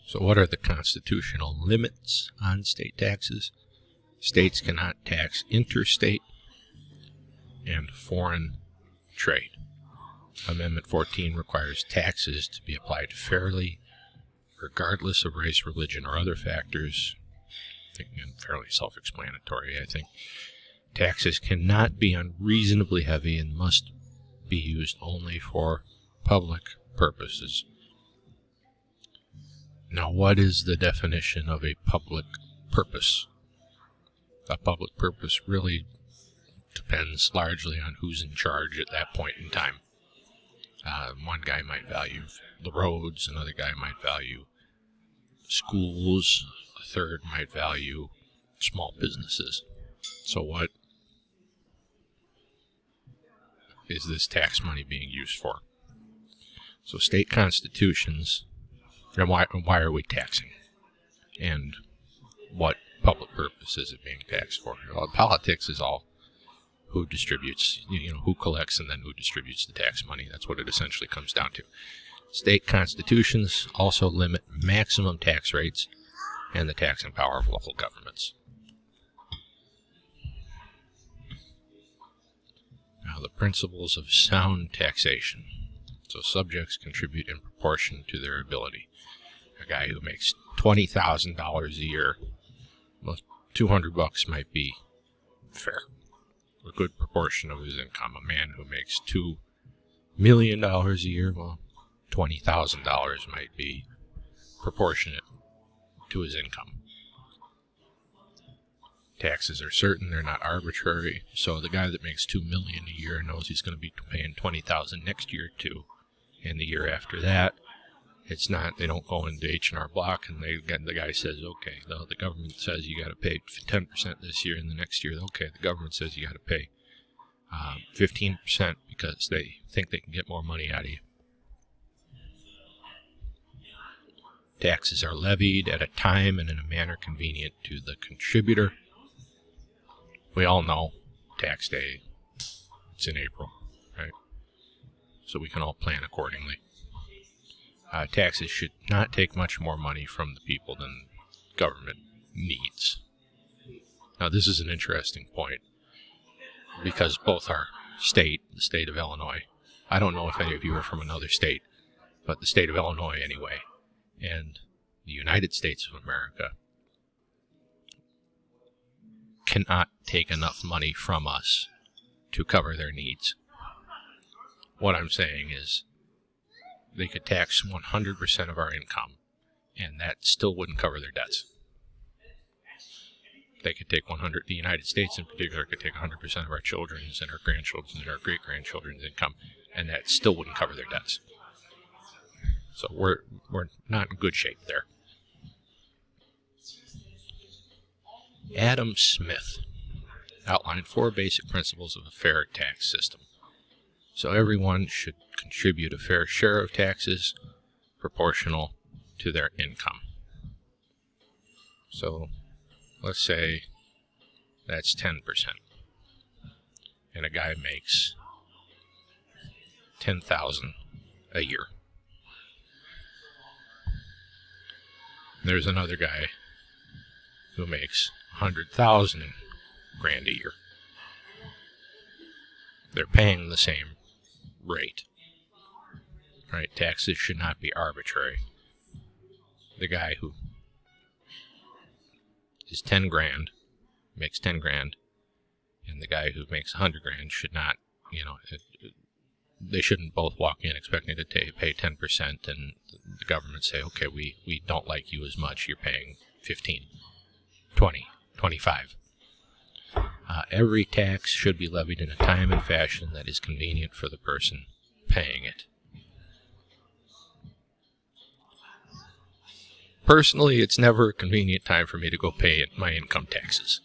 So what are the constitutional limits on state taxes? States cannot tax interstate and foreign trade. Amendment 14 requires taxes to be applied fairly, regardless of race, religion, or other factors. Again, fairly self-explanatory, I think. Taxes cannot be unreasonably heavy and must be used only for public purposes. Now, what is the definition of a public purpose? A public purpose really depends largely on who's in charge at that point in time. One guy might value the roads, another guy might value schools, a third might value small businesses. So what is this tax money being used for? So state constitutions, and why are we taxing? And what public purpose is it being taxed for? Well, politics is all who distributes, who collects and then who distributes the tax money. That's what it essentially comes down to. State constitutions also limit maximum tax rates and the taxing power of local governments. Now, the principles of sound taxation. So subjects contribute in proportion to their ability. A guy who makes $20,000 a year, well, $200 might be fair. A good proportion of his income. A man who makes $2 million a year, well, $20,000 might be proportionate to his income. Taxes are certain, they're not arbitrary, so the guy that makes $2 million a year knows he's going to be paying $20,000 next year too, and the year after that. It's not, they don't go into H&R Block and the guy says, okay, the government says you got to pay 10% this year, and the next year, okay, the government says you got to pay 15% because they think they can get more money out of you. Taxes are levied at a time and in a manner convenient to the contributor. We all know tax day, it's in April, right? So we can all plan accordingly. Taxes should not take much more money from the people than government needs. Now, this is an interesting point because both our state, the state of Illinois, I don't know if any of you are from another state, but the state of Illinois anyway, and the United States of America cannot take enough money from us to cover their needs. What I'm saying is they could tax 100% of our income, and that still wouldn't cover their debts. They could take the United States in particular could take 100% of our children's and our grandchildren's and our great-grandchildren's income, and that still wouldn't cover their debts. So we're not in good shape there. Adam Smith outlined 4 basic principles of a fair tax system. So everyone should contribute a fair share of taxes proportional to their income. So let's say that's 10%. And a guy makes $10,000 a year. There's another guy who makes $100,000 grand a year. They're paying the same rate. Right? Taxes should not be arbitrary. The guy who is 10 grand makes 10 grand, and the guy who makes 100 grand should not, they shouldn't both walk in expecting to pay 10%, and the government say, okay, we don't like you as much, you're paying 15, 20, 25. Every tax should be levied in a time and fashion that is convenient for the person paying it. Personally, it's never a convenient time for me to go pay my income taxes.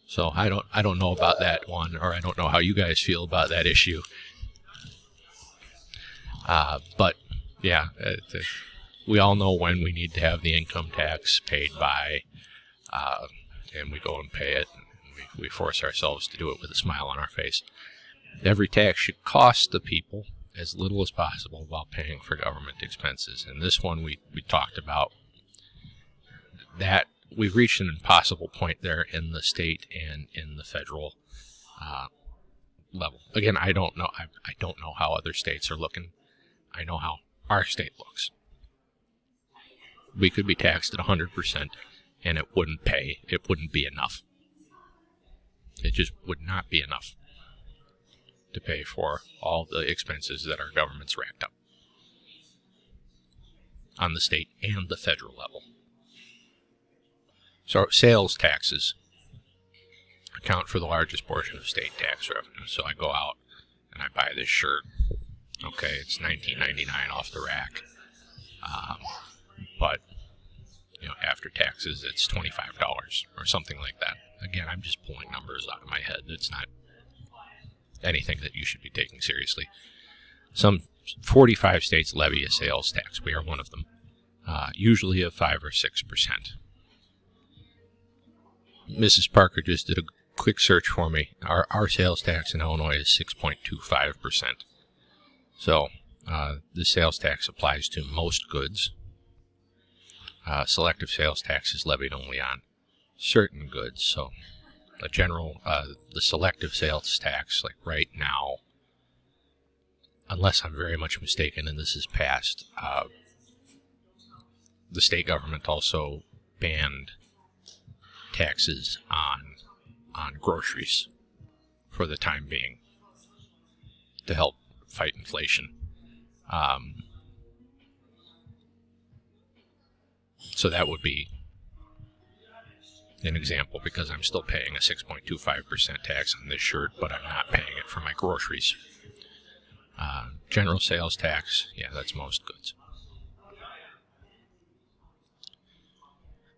So I don't know about that one, or I don't know how you guys feel about that issue. But yeah, we all know when we need to have the income tax paid by, and we go and pay it. And we force ourselves to do it with a smile on our face. Every tax should cost the people as little as possible while paying for government expenses. And this one we talked about that we've reached an impossible point there in the state and in the federal level. Again, I don't know. I don't know how other states are looking. I know how our state looks. We could be taxed at 100%, and it wouldn't pay. It wouldn't be enough. It just would not be enough to pay for all the expenses that our government's racked up on the state and the federal level. So sales taxes account for the largest portion of state tax revenue. So I go out and I buy this shirt. Okay, it's $19.99 off the rack. But, you know, after taxes, it's $25 or something like that. Again, I'm just pulling numbers out of my head. It's not anything that you should be taking seriously. Some 45 states levy a sales tax. We are one of them, usually of 5 or 6%. Mrs. Parker just did a quick search for me. Our sales tax in Illinois is 6.25%. So the sales tax applies to most goods. Selective sales tax is levied only on certain goods. So a general, the selective sales tax, like right now, unless I'm very much mistaken and this is passed, the state government also banned taxes on groceries for the time being to help fight inflation. So that would be an example, because I'm still paying a 6.25% tax on this shirt, but I'm not paying it for my groceries. General sales tax, yeah, that's most goods.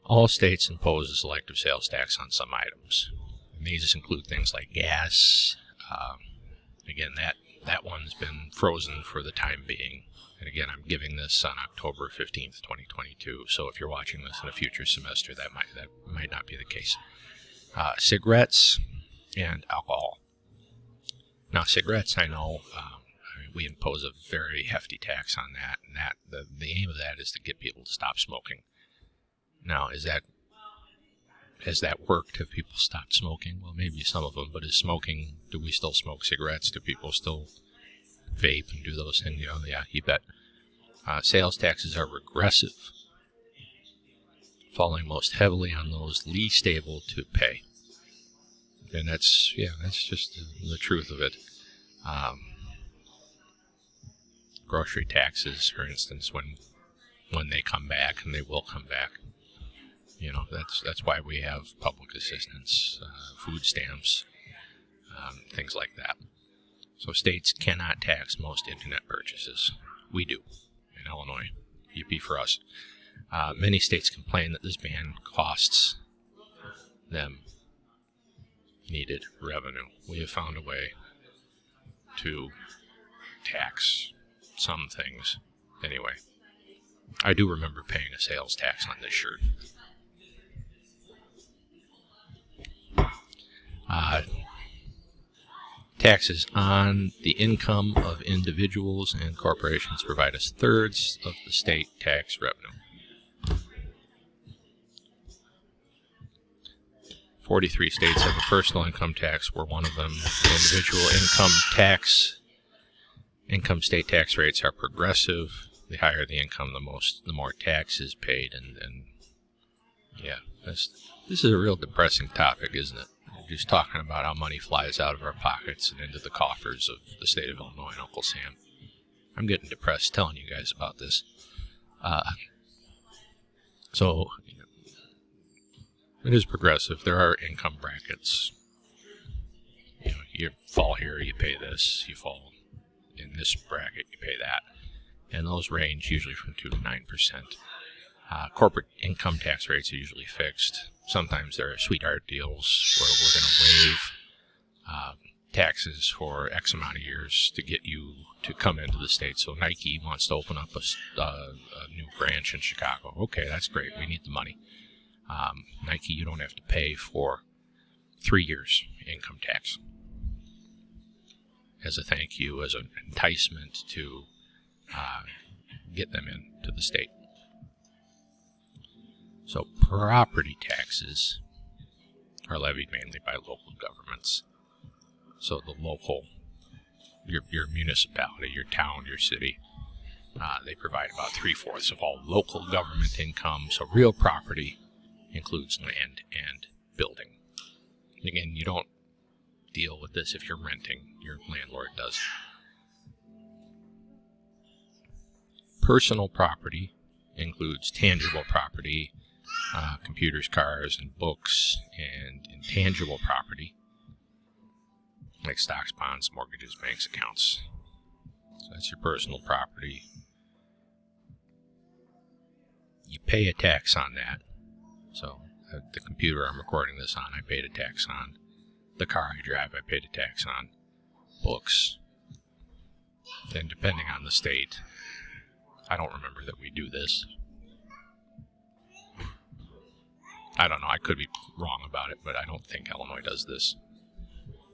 All states impose a selective sales tax on some items. And these include things like gas. Again, that one's been frozen for the time being. And again, I'm giving this on October 15th, 2022. So if you're watching this in a future semester, that might not be the case. Cigarettes and alcohol. Now, cigarettes, I know we impose a very hefty tax on that, and the aim of that is to get people to stop smoking. Now, has that worked? Have people stopped smoking? Well, maybe some of them, but do we still smoke cigarettes? Do people still vape and do those things? You know, yeah, you bet. Sales taxes are regressive, falling most heavily on those least able to pay. And that's just the truth of it. Grocery taxes, for instance, when they come back, and they will come back, you know, that's why we have public assistance, food stamps, things like that. So states cannot tax most internet purchases. We do in Illinois. Yippee for us. Many states complain that this ban costs them needed revenue. We have found a way to tax some things. Anyway, I do remember paying a sales tax on this shirt. Taxes on the income of individuals and corporations provide us thirds of the state tax revenue. 43 states have a personal income tax. We're one of them. The individual income state tax rates are progressive. The higher the income, the more tax is paid. And yeah, this is a real depressing topic, isn't it? We're just talking about how money flies out of our pockets and into the coffers of the state of Illinois and Uncle Sam. I'm getting depressed telling you guys about this. So it is progressive. There are income brackets. You know, you fall here, you pay this. You fall in this bracket, you pay that. And those range usually from 2 to 9%. Corporate income tax rates are usually fixed. Sometimes there are sweetheart deals where we're going to waive taxes for X amount of years to get you to come into the state. So Nike wants to open up a new branch in Chicago. Okay, that's great. We need the money. Nike, you don't have to pay for 3 years income tax as a thank you, as an enticement to get them into the state. So property taxes are levied mainly by local governments. So the local, your municipality, your town, your city, they provide about 3/4 of all local government income. So real property includes land and building. Again, you don't deal with this if you're renting. Your landlord does. Personal property includes tangible property, computers, cars, and books, and intangible property, like stocks, bonds, mortgages, banks, accounts. So that's your personal property. You pay a tax on that. So the computer I'm recording this on, I paid a tax on. The car I drive, I paid a tax on. Books. Then depending on the state, I don't remember that we do this. I don't know, I could be wrong about it, but I don't think Illinois does this.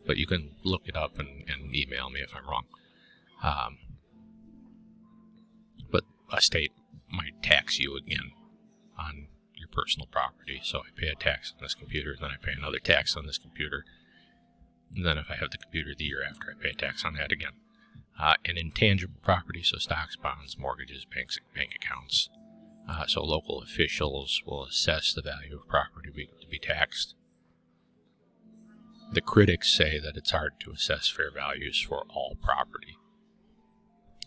But you can look it up and email me if I'm wrong. But a state might tax you again on your personal property. So I pay a tax on this computer, then I pay another tax on this computer. And then if I have the computer the year after, I pay a tax on that again. And intangible property, so stocks, bonds, mortgages, bank accounts. So local officials will assess the value of property to be taxed. The critics say that it's hard to assess fair values for all property.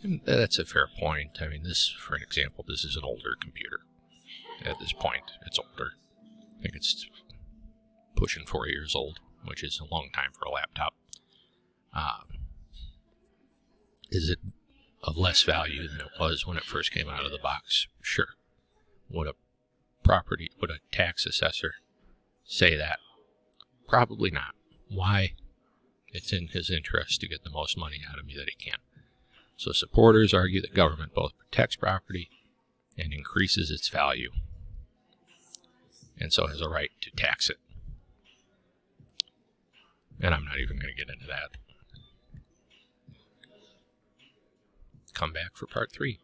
And that's a fair point. I mean, this, for an example, this is an older computer. At this point, it's older. I think it's pushing 4 years old, which is a long time for a laptop. Is it of less value than it was when it first came out of the box? Sure. Would a tax assessor say that? Probably not. Why? It's in his interest to get the most money out of me that he can. So supporters argue that government both protects property and increases its value, and so has a right to tax it. And I'm not even going to get into that. Come back for part 3.